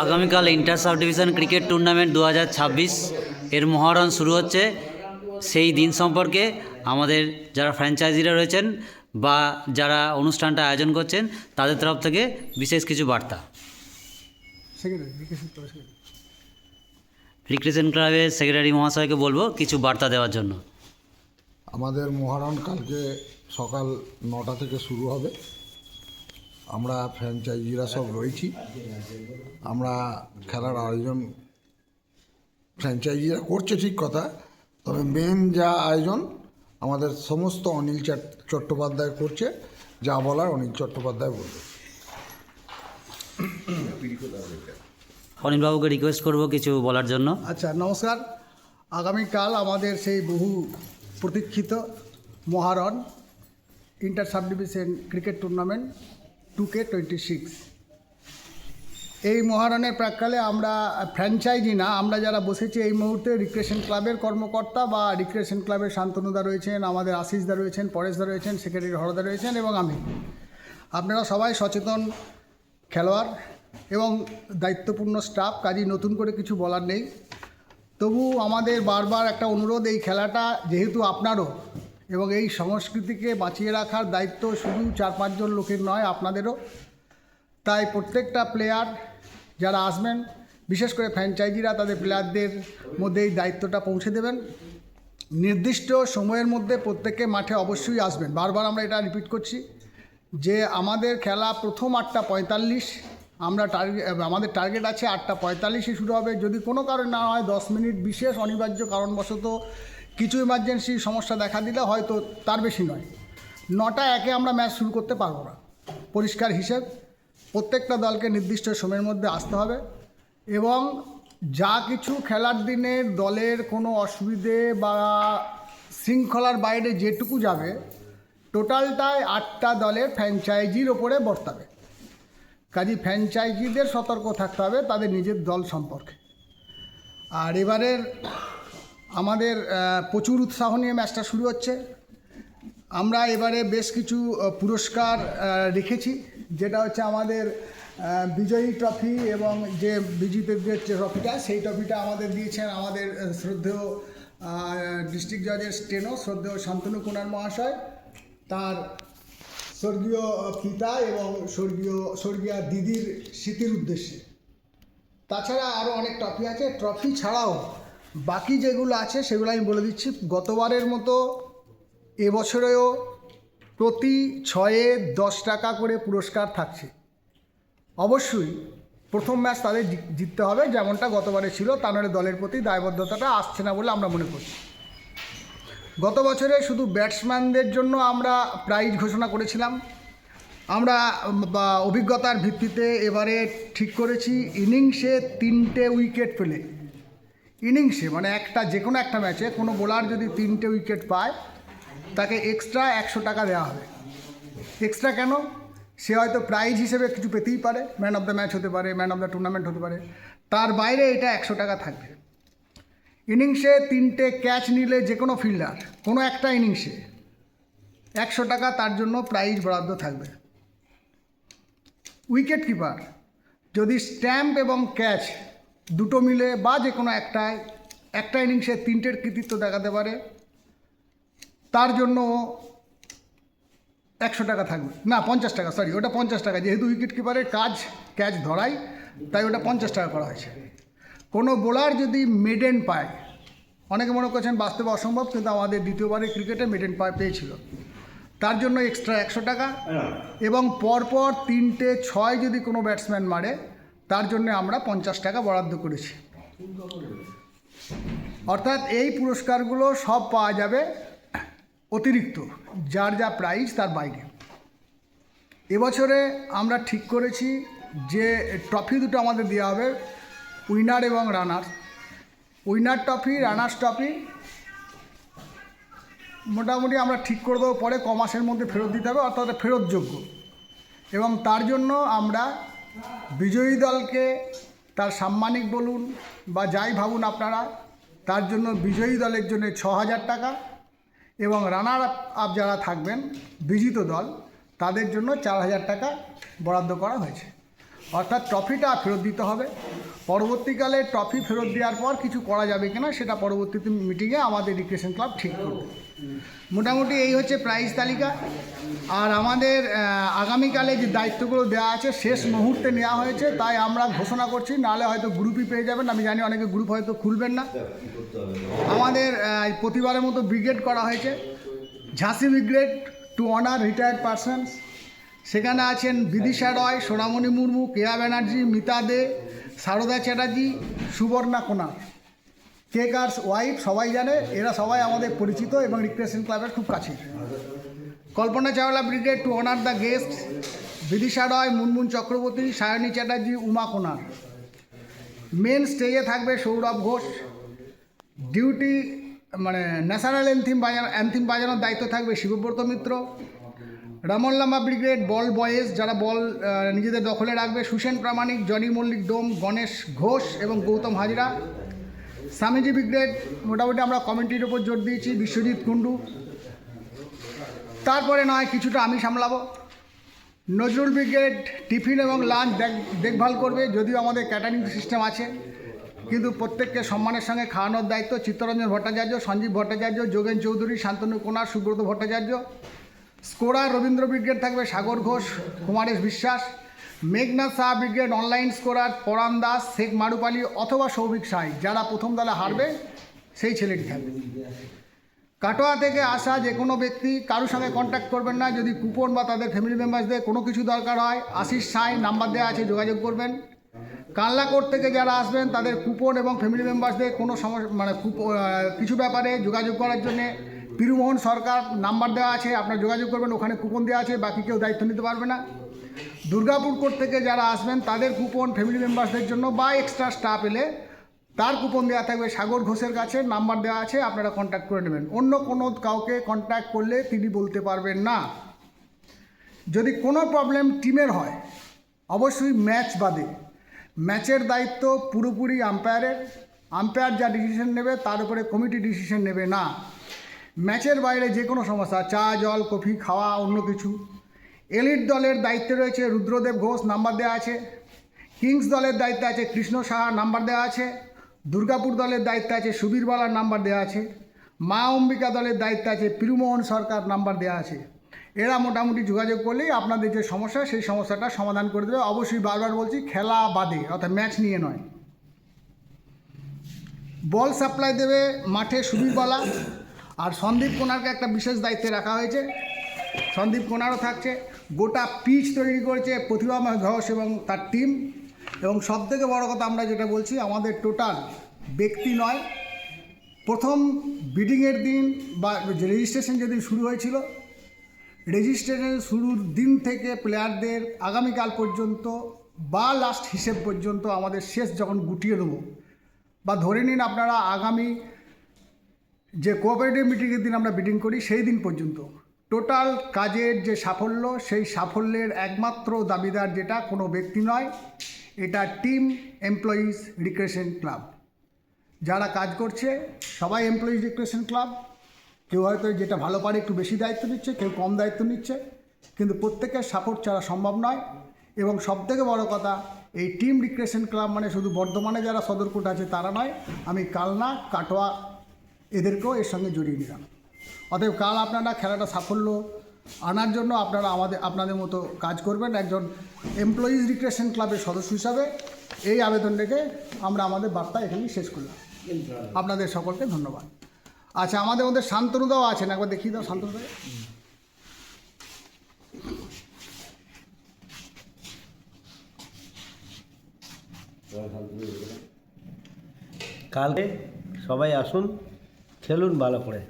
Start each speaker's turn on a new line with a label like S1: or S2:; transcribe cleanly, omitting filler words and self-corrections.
S1: আগামীকাল inter sub division cricket tournament 2026 এর মহরণ শুরু হচ্ছে। সেই দিন সম্পর্কে আমাদের যারা ফ্র্যাঞ্চাইজিরা রয়েছেন বা যারা অনুষ্ঠানটা আয়োজন করছেন তাদের তরফ থেকে বিশেষ কিছু বার্তা। রিক্রিয়েশন ক্লাবের সেক্রেটারি মহাশয়কে বলবো কিছু বার্তা দেওয়ার জন্য।
S2: আমাদের মহরণ কালকে সকাল 9টা থেকে শুরু হবে। আমরা ফ্র্যাঞ্চাইজিরা সব রয়েছি। আমরা খেলার আয়োজন ফ্র্যাঞ্চাইজিরা করছে ঠিক কথা, তবে মেন যা আয়োজন আমাদের সমস্ত অনিল চট্টোপাধ্যায় করছে। যা বলার অনিল চট্টোপাধ্যায় বলবে।
S1: অনিলবাবুকে রিকোয়েস্ট করব কিছু বলার জন্য।
S3: আচ্ছা, নমস্কার। আগামীকাল আমাদের সেই বহু প্রতীক্ষিত মহারণ inter sub division cricket tournament 2K26। এই মহারণের প্রাক্কালে আমরা ফ্র্যাঞ্চাইজি না, আমরা যারা বসেছি এই মুহূর্তে রিক্রিয়েশন ক্লাবের কর্মকর্তা বা রিক্রিয়েশন ক্লাবের শান্তনুদা রয়েছেন, আমাদের আশিসদা রয়েছেন, পরেশদা রয়েছেন, সেক্রেটারি হরদা রয়েছেন এবং আমি। আপনারা সবাই সচেতন খেলোয়াড় এবং দায়িত্বপূর্ণ স্টাফ, কাজেই নতুন করে কিছু বলার নেই। তবু আমাদের বারবার একটা অনুরোধ, এই খেলাটা যেহেতু আপনারও এবং এই সংস্কৃতিকে বাঁচিয়ে রাখার দায়িত্ব শুধু 4-5 জন লোকের নয়, আপনাদেরও। তাই প্রত্যেকটা প্লেয়ার যারা আসবেন, বিশেষ করে ফ্র্যাঞ্চাইজিরা তাদের প্লেয়ারদের মধ্যে এই দায়িত্বটা পৌঁছে দেবেন। নির্দিষ্ট সময়ের মধ্যে প্রত্যেকে মাঠে অবশ্যই আসবেন। বারবার আমরা এটা রিপিট করছি যে আমাদের খেলা প্রথম 8:45, আমাদের টার্গেট আছে 8:45 শুরু হবে। যদি কোনো কারণ না হয় 10 মিনিট বিশেষ অনিবার্য কারণবশত কিছু ইমার্জেন্সি সমস্যা দেখা দিলে হয়তো তার বেশি নয়। 9:01 আমরা ম্যাচ শুরু করতে পারবো না। পরিষ্কার হিসেব, প্রত্যেকটা দলকে নির্দিষ্ট সময়ের মধ্যে আসতে হবে এবং যা কিছু খেলার দিনে দলের কোনো অসুবিধে বা শৃঙ্খলার বাইরে যেটুকু যাবে টোটালটাই 8টা দলের ফ্র্যাঞ্চাইজির ওপরে বর্তাবে। কাজেই ফ্র্যাঞ্চাইজিদের সতর্ক থাকতে হবে তাদের নিজের দল সম্পর্কে। আর এবারের আমাদের প্রচুর উৎসাহ নিয়ে ম্যাচটা শুরু হচ্ছে। আমরা এবারে বেশ কিছু পুরস্কার রেখেছি, যেটা হচ্ছে আমাদের বিজয়ী ট্রফি এবং যে বিজেপির যে ট্রফিটা, সেই ট্রফিটা আমাদের দিয়েছেন আমাদের শ্রদ্ধেয় ডিস্ট্রিক্ট জজের স্টেনো শ্রদ্ধেয় শান্তনু কুমার মহাশয়, তার স্বর্গীয় পিতা এবং স্বর্গীয়া দিদির স্মৃতির উদ্দেশ্যে। তাছাড়া আরও অনেক ট্রফি আছে। ট্রফি ছাড়াও বাকি যেগুলো আছে সেগুলো আমি বলে দিচ্ছি। গতবারের মতো এবছরেও প্রতি 6-এ 10 টাকা করে পুরস্কার থাকছে। অবশ্যই প্রথম ম্যাচ তাদের জিততে হবে, যেমনটা গতবারে ছিল, তা নাহলে দলের প্রতি দায়বদ্ধতাটা আসছে না বলে আমরা মনে করছি। গত বছরে শুধু ব্যাটসম্যানদের জন্য আমরা প্রাইজ ঘোষণা করেছিলাম। আমরা অভিজ্ঞতার ভিত্তিতে এবারে ঠিক করেছি ইনিংসে 3টে উইকেট পেলে, ইনিংসে মানে যে কোনো একটা ম্যাচে কোনো বোলার যদি 3টে উইকেট পায় তাকে এক্সট্রা 100 টাকা দেওয়া হবে। এক্সট্রা কেন? সে হয়তো প্রাইজ হিসেবে কিছু পেতেই পারে, ম্যান অফ দ্য ম্যাচ হতে পারে, ম্যান অফ দ্য টুর্নামেন্ট হতে পারে, তার বাইরে এটা 100 টাকা থাকবে। ইনিংসে 3টে ক্যাচ নিলে যে কোনো ফিল্ডার কোনো একটা ইনিংসে 100 টাকা তার জন্য প্রাইজ বরাদ্দ থাকবে। উইকেট কিপার যদি স্ট্যাম্প এবং ক্যাচ দুটো মিলে বা যে কোনো একটা ইনিংসে 3টের কৃতিত্ব দেখাতে পারে, তার জন্য 100 টাকা থাকবে। না, 50 টাকা, সরি, ওটা 50 টাকা। যেহেতু উইকেট কিপারের কাজ ক্যাচ ধরাই, তাই ওটা 50 টাকা করা হয়েছে। কোনো বোলার যদি মেডেন পায়, অনেকে মনে করছেন বাস্তবে অসম্ভব, কিন্তু আমাদের দ্বিতীয়বারের ক্রিকেটে মেডেন পেয়েছিল, তার জন্য এক্সট্রা 100 টাকা। এবং পরপর 3টে 6 যদি কোনো ব্যাটসম্যান মারে, তার জন্য আমরা 50 টাকা বরাদ্দ করেছি। অর্থাৎ এই পুরস্কারগুলো সব পাওয়া যাবে অতিরিক্ত, যার যা প্রাইজ তার বাইরে। এবছরে আমরা ঠিক করেছি যে ট্রফি দুটো আমাদের দেওয়া হবে, উইনার এবং runners. Winner trophy, runners trophy মোটামুটি আমরা ঠিক করে দেবো, পরে কমাসের মধ্যে ফেরত দিতে হবে, অর্থাৎ ফেরতযোগ্য। এবং তার জন্য আমরা বিজয়ী দলকে তার সাম্মানিক বলুন বা যাই ভাবুন আপনারা, তার জন্য বিজয়ী দলের জন্য 6000 টাকা এবং রানার আপ যারা থাকবেন বিজিত দল, তাদের জন্য 4000 টাকা বরাদ্দ করা হয়েছে। অর্থাৎ ট্রফিটা ফেরত দিতে হবে। পরবর্তীকালে ট্রফি ফেরত দেওয়ার পর কিছু করা যাবে কিনা সেটা পরবর্তীতে মিটিংয়ে আমাদের রিক্রিয়েশন ক্লাব ঠিক করবে। মোটামুটি এই হচ্ছে প্রাইজ তালিকা। আর আমাদের আগামীকালে যে দায়িত্বগুলো দেওয়া আছে শেষ মুহূর্তে নেওয়া হয়েছে, তাই আমরা ঘোষণা করছি, নাহলে হয়তো গ্রুপই পেয়ে যাবেন। আমি জানি অনেকে গ্রুপ হয়তো খুলবেন না। আমাদের প্রতিবারের মতো ব্রিগেড করা হয়েছে, ঝাঁসি brigade to honour retired persons. সেখানে আছেন বিদিশা রয়, সোনামণি মুর্মু, কেয়া ব্যানার্জি, মিতা দে, সারদা চ্যাটার্জি, সুবর্ণা কোনার, কেকার্স ওয়াইফ, সবাই জানে। এরা সবাই আমাদের পরিচিত এবং রিক্রিয়েশন ক্লাবের খুব কাছের। Kalpana Chawla brigade to honour the guest, Bidisha Roy, Munmun Chakraborty, Sayani Chatterjee, Uma Konar. Main স্টেজে থাকবে সৌরভ ঘোষ। ডিউটি মানে ন্যাশনাল অ্যান্থিম বাজানোর দায়িত্ব থাকবে শিবব্রত মিত্র। রামনলামা ব্রিগেড বল বয়েজ, যারা বল নিজেদের দখলে রাখবে, সুসেন প্রামাণিক, জনি মল্লিক ডোম, গণেশ ঘোষ এবং গৌতম হাজরা। স্বামীজি ব্রিগেড মোটামুটি আমরা কমিটির ওপর জোর দিয়েছি, বিশ্বজিৎ কুণ্ডু। তারপরে নয় কিছুটা আমি সামলাবো। নজরুল ব্রিগেড টিফিন এবং লাঞ্চ দেখভাল করবে, যদিও আমাদের ক্যাটারিং সিস্টেম আছে, কিন্তু প্রত্যেককে সম্মানের সঙ্গে খাওয়ানোর দায়িত্ব চিত্তরঞ্জন ভট্টাচার্য, সঞ্জীব ভট্টাচার্য, যোগেন চৌধুরী, শান্তনু কোনার, সুব্রত ভট্টাচার্য। স্কোরার রবীন্দ্র ব্রিগেড থাকবে Sagar Ghosh, Kumaresh Biswas. Meghnath Shah brigade online scorer Paran Das, Sheikh মারুপালি অথবা সৌভিক সাই, যারা প্রথম দলে হারবে সেই ছেলেটি থাকবে। কাটোয়া থেকে আসা যে কোনো ব্যক্তি কারোর সঙ্গে কন্ট্যাক্ট করবেন না। যদি কুপন বা তাদের ফ্যামিলি মেম্বার্সদের কোনো কিছু দরকার হয়, আশিস সাই নাম্বার দেওয়া আছে, যোগাযোগ করবেন। কাল্লাকোট থেকে যারা আসবেন তাদের কুপন এবং ফ্যামিলি মেম্বার্সদের কোনো সমস্যা মানে কিছু ব্যাপারে যোগাযোগ করার জন্যে পিরুমোহন সরকার নাম্বার দেওয়া আছে, আপনার যোগাযোগ করবেন, ওখানে কুপন দেওয়া আছে, বাকি কেউ দায়িত্ব নিতে পারবে না। দুর্গাপুর কোর্ট থেকে যারা আসবেন তাদের কুপন ফ্যামিলি মেম্বার্সদের জন্য বা এক্সট্রা স্টাফ এলে তার কুপন দেওয়া থাকবে সাগর ঘোষের কাছে, নাম্বার দেওয়া আছে, আপনারা কন্ট্যাক্ট করে নেবেন। অন্য কোনো কাউকে কন্ট্যাক্ট করলে তিনি বলতে পারবেন না। যদি কোনো প্রবলেম টিমের হয়, অবশ্যই ম্যাচ বাদে, ম্যাচের দায়িত্ব পুরোপুরি আম্পায়ারের। আম্পায়ার যা ডিসিশন নেবে তার উপরে কমিটি ডিসিশন নেবে না। ম্যাচের বাইরে যে কোনো সমস্যা, চা জল কফি খাওয়া অন্য কিছু, এলিট দলের দায়িত্বে রয়েছে রুদ্রদেব ঘোষ, নাম্বার দেওয়া আছে। কিংস দলের দায়িত্বে আছে কৃষ্ণ সাহা, নাম্বার দেওয়া আছে। দুর্গাপুর দলের দায়িত্বে আছে সুবীর বালার, নাম্বার দেওয়া আছে। মা অম্বিকা দলের দায়িত্বে আছে পিরুমোহন সরকার, নাম্বার দেওয়া আছে। এরা মোটামুটি যোগাযোগ করলেই আপনাদের যে সমস্যা সেই সমস্যাটা সমাধান করে দেবে। অবশ্যই বারবার বলছি, খেলা বাদে, অর্থাৎ ম্যাচ নিয়ে নয়। বল সাপ্লাই দেবে মাঠে সুবীর বালা, আর সন্দীপ কোনারকে একটা বিশেষ দায়িত্বে রাখা হয়েছে। সন্দীপ কোনারও থাকছে। গোটা পিচ তৈরি করেছে প্রতিভাময় ঘোষ এবং তার টিম। এবং সবথেকে বড় কথা আমরা যেটা বলছি, আমাদের টোটাল ব্যক্তি নয়, প্রথম বিডিংয়ের দিন বা রেজিস্ট্রেশন যেদিন শুরু হয়েছিল, রেজিস্ট্রেশন শুরুর দিন থেকে প্লেয়ারদের আগামীকাল পর্যন্ত বা লাস্ট হিসেব পর্যন্ত আমাদের শেষ যখন গুটিয়ে দেবো, বা ধরে নিন আপনারা আগামী যে কোঅপারেটিভ মিটিংয়ের দিন আমরা বিডিং করি সেই দিন পর্যন্ত টোটাল কাজের যে সাফল্য, সেই সাফল্যের একমাত্র দাবিদার যেটা কোনো ব্যক্তি নয়, এটা টিম এমপ্লয়িজ রিক্রিয়েশন ক্লাব। যারা কাজ করছে সবাই এমপ্লয়িজ রিক্রিয়েশন ক্লাব। কেউ হয়তো যেটা ভালো পারে একটু বেশি দায়িত্ব নিচ্ছে, কেউ কম দায়িত্ব নিচ্ছে, কিন্তু প্রত্যেকের সাপোর্ট ছাড়া সম্ভব নয়। এবং সবথেকে বড় কথা, এই টিম রিক্রিয়েশন ক্লাব মানে শুধু বর্ধমানে যারা সদরকোট আছে তারা নয়, আমি কালনা, কাটোয়া এদেরকেও এর সঙ্গে জড়িয়ে নিলাম। অতএব কাল আপনারা খেলাটা সাফল্য আনার জন্য আপনাদের মতো কাজ করবেন একজন এমপ্লয়িজ রিক্রিয়েশন ক্লাবের সদস্য হিসাবে। এই আবেদন রেখে আমরা আমাদের বার্তা এখানেই শেষ করলাম। আপনাদের সকলকে ধন্যবাদ। আচ্ছা, আমাদের মধ্যে শান্তনুদাও আছেন, একবার দেখিয়ে দাও শান্তনুদা।
S4: কালকে সবাই আসুন, খেলুন ভালো করে।